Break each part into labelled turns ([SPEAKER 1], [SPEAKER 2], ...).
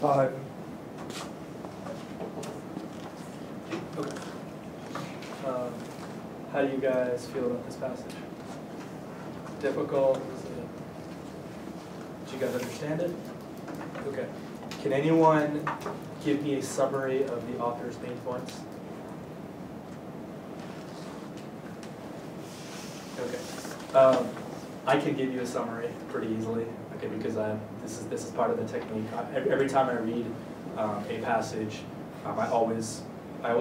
[SPEAKER 1] 5. Okay. How do you guys feel about this passage? Difficult? Did you guys understand it? Okay. Can anyone give me a summary of the author's main points? Okay. I can give you a summary pretty easily, okay, because this is part of the technique. Every time I read a passage, I always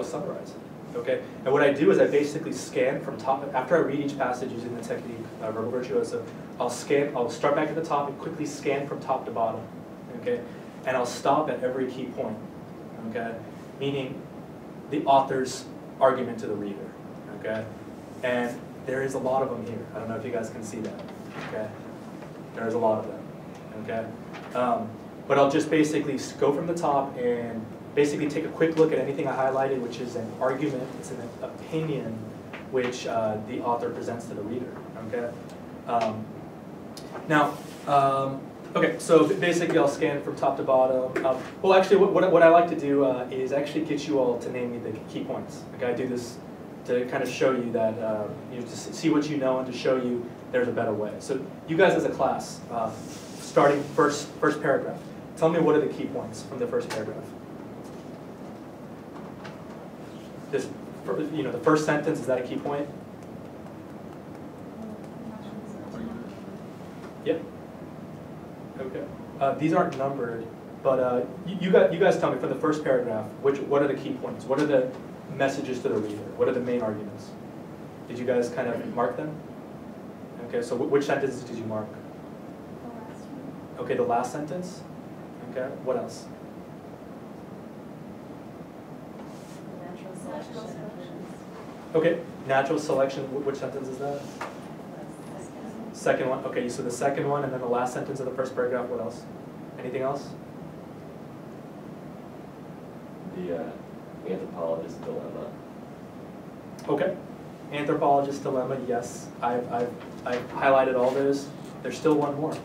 [SPEAKER 1] summarize it, okay? And what I do is I basically scan from top, after I read each passage using the technique, verbal virtuoso, I'll start back at the top and quickly scan from top to bottom, okay? And I'll stop at every key point, okay? Meaning the author's argument to the reader, okay? And there is a lot of them here. I don't know if you guys can see that, okay? There's a lot of them, okay? But I'll just basically go from the top and basically take a quick look at anything I highlighted, which is an argument, it's an opinion which the author presents to the reader, okay? Okay, so basically I'll scan from top to bottom. Well, actually, what I like to do is actually get you all to name me the key points. Okay, I do this to kind of show you that, to see what you know and to show you there's a better way. So you guys as a class, starting first paragraph, tell me what are the key points from the first paragraph. Just, the first sentence, is that a key point? Yep. Okay. These aren't numbered, but you guys tell me from the first paragraph, what are the key points? What are the messages to the reader? What are the main arguments? Did you guys kind of mark them? Okay, so which sentences did you mark?
[SPEAKER 2] The last one.
[SPEAKER 1] Okay, the last sentence. Okay, what else?
[SPEAKER 2] Natural selection.
[SPEAKER 1] Okay, natural selection, which sentence is that? Second one, okay, so the second one and then the last sentence of the first paragraph, what else? Anything else?
[SPEAKER 3] The anthropologist's dilemma.
[SPEAKER 1] Okay, anthropologist's dilemma, yes. I've highlighted all those. There's still one more.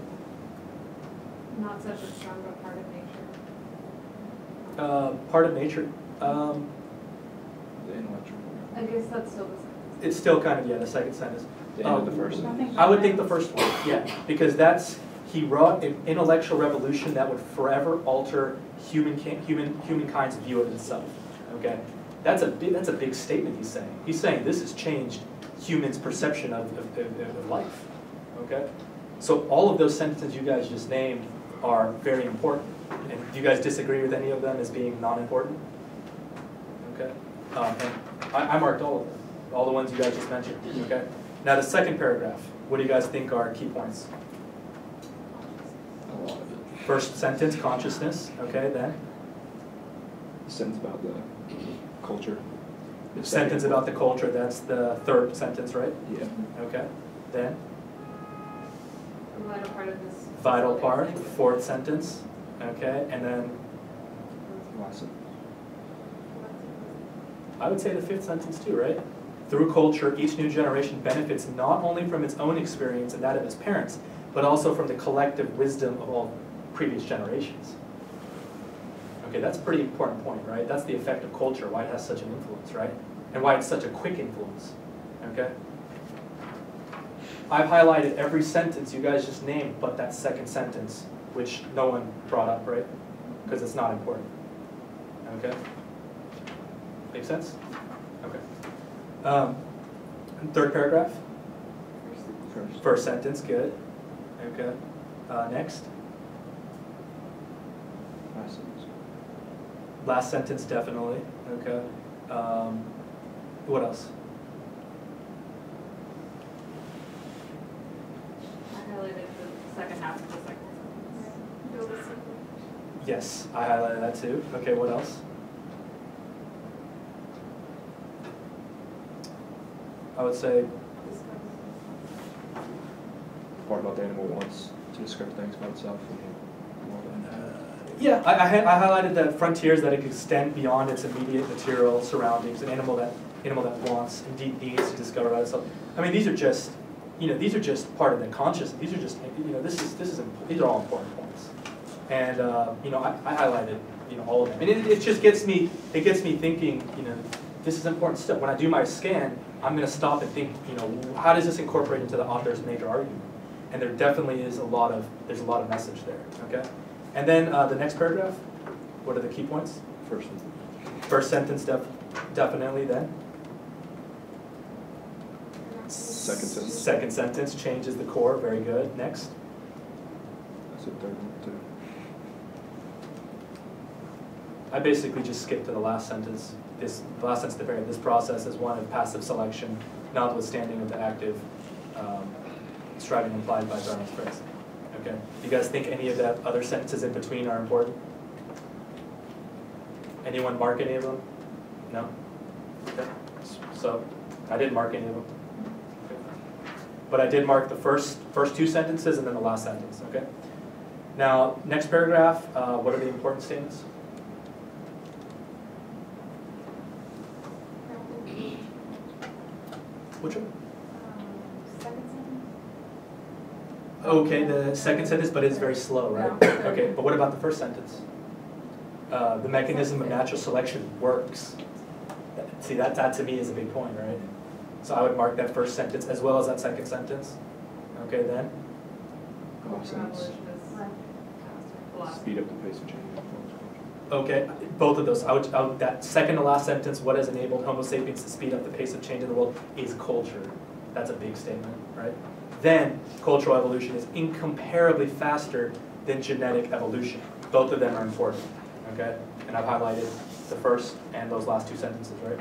[SPEAKER 2] Not such a strong, but part of nature.
[SPEAKER 1] Part of nature.
[SPEAKER 3] The intellectual.
[SPEAKER 2] I guess that's still the sentence.
[SPEAKER 1] It's still kind of, yeah, the second sentence.
[SPEAKER 3] The end of the first sentence.
[SPEAKER 1] I would think the first one, yeah, because he wrought an intellectual revolution that would forever alter humankind's view of itself. Okay, that's a big statement he's saying. He's saying this has changed humans' perception of life. Okay, so all of those sentences you guys just named are very important. And do you guys disagree with any of them as being non-important? Okay, and I marked all of them, all the ones you guys just mentioned. Okay. Now the second paragraph, what do you guys think are key points?
[SPEAKER 3] A lot of it.
[SPEAKER 1] First sentence, consciousness, okay, then?
[SPEAKER 3] The sentence about the culture. The
[SPEAKER 1] Sentence
[SPEAKER 3] second
[SPEAKER 1] about the culture, that's the third sentence, right?
[SPEAKER 3] Yeah.
[SPEAKER 1] Okay, then?
[SPEAKER 2] The vital part of this.
[SPEAKER 1] Vital part, fourth sentence, okay, and then
[SPEAKER 3] Last sentence.
[SPEAKER 1] I would say the fifth sentence too, right? Through culture, each new generation benefits not only from its own experience and that of its parents, but also from the collective wisdom of all previous generations. Okay, that's a pretty important point, right? That's the effect of culture, why it has such an influence, right? And why it's such a quick influence, okay? I've highlighted every sentence you guys just named, but that second sentence, which no one brought up, right? Because it's not important, okay? Make sense? Okay. Third paragraph? First sentence, good. Okay. Next?
[SPEAKER 3] Last sentence.
[SPEAKER 1] Last sentence, definitely. Okay. What else?
[SPEAKER 2] I highlighted the second half of the second sentence.
[SPEAKER 1] Yes, I highlighted that too. Okay, what else? I would say,
[SPEAKER 3] Part about the animal wants to describe things about itself.
[SPEAKER 1] yeah, I highlighted the frontiers that it extend beyond its immediate material surroundings. An animal that wants, indeed needs to discover about itself. I mean, these are just, these are just part of the consciousness. These are just, these are all important points. And you know, I highlighted, you know, all of them. And it just gets me thinking, you know, this is important stuff. When I do my scan, I'm going to stop and think, you know, how does this incorporate into the author's major argument? And there definitely is there's a lot of message there, okay? And then the next paragraph, what are the key points? First sentence, definitely then.
[SPEAKER 3] Second sentence.
[SPEAKER 1] Second sentence changes the core, very good. Next.
[SPEAKER 3] That's the third one too.
[SPEAKER 1] I basically just skipped to the last sentence. The last sentence at the very end. This process is one of passive selection, notwithstanding of the active striving implied by Darwin's phrase. Okay. Do you guys think any of the other sentences in between are important? Anyone mark any of them? No? Okay. So I didn't mark any of them. Okay. But I did mark the first two sentences and then the last sentence. Okay. Now, next paragraph, what are the important statements? Which one?
[SPEAKER 2] Second sentence.
[SPEAKER 1] Okay, the second sentence, but it's very slow, right?
[SPEAKER 2] No.
[SPEAKER 1] Okay, but what about the first sentence? The mechanism of natural selection works. See, that to me is a big point, right? So I would mark that first sentence as well as that second sentence. Okay, then?
[SPEAKER 3] Sense. Speed up the pace of change.
[SPEAKER 1] Okay, both of those. That second to last sentence, what has enabled Homo sapiens to speed up the pace of change in the world, is culture. That's a big statement, right? Then, cultural evolution is incomparably faster than genetic evolution. Both of them are important, okay? And I've highlighted the first and those last two sentences, right?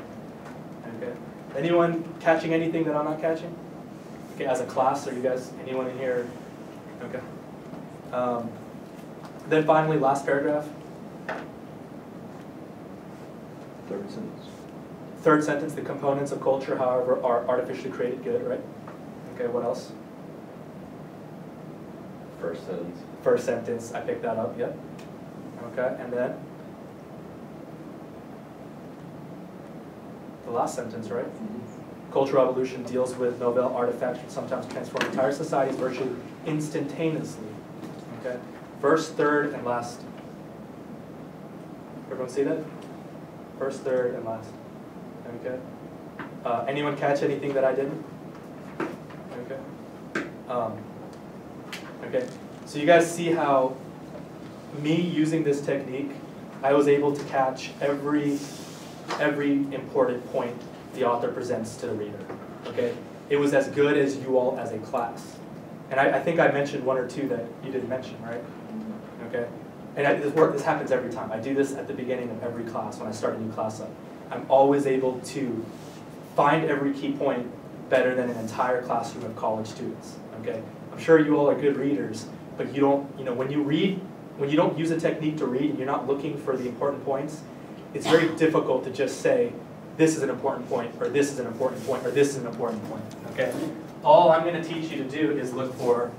[SPEAKER 1] Okay. Anyone catching anything that I'm not catching? Okay, as a class, are you guys, anyone in here? Okay. Then finally, last paragraph.
[SPEAKER 3] Third sentence.
[SPEAKER 1] Third sentence, the components of culture, however, are artificially created good, right? Okay, what else?
[SPEAKER 4] First sentence.
[SPEAKER 1] First sentence, I picked that up, yep. Okay, and then? The last sentence, right? Cultural evolution deals with novel artifacts that sometimes transform entire societies virtually instantaneously. Okay? First, third, and last. Everyone see that? First, third, and last. Okay? Anyone catch anything that I didn't? Okay. Okay. So you guys see how me using this technique, I was able to catch every important point the author presents to the reader. Okay? It was as good as you all as a class. And I think I mentioned one or two that you didn't mention, right? Okay? And this happens every time. I do this at the beginning of every class when I start a new class up. I'm always able to find every key point better than an entire classroom of college students. Okay? I'm sure you all are good readers, but you don't, you know, when you don't use a technique to read and you're not looking for the important points, it's very difficult to just say, this is an important point, or this is an important point, or this is an important point. Okay? All I'm going to teach you to do is look for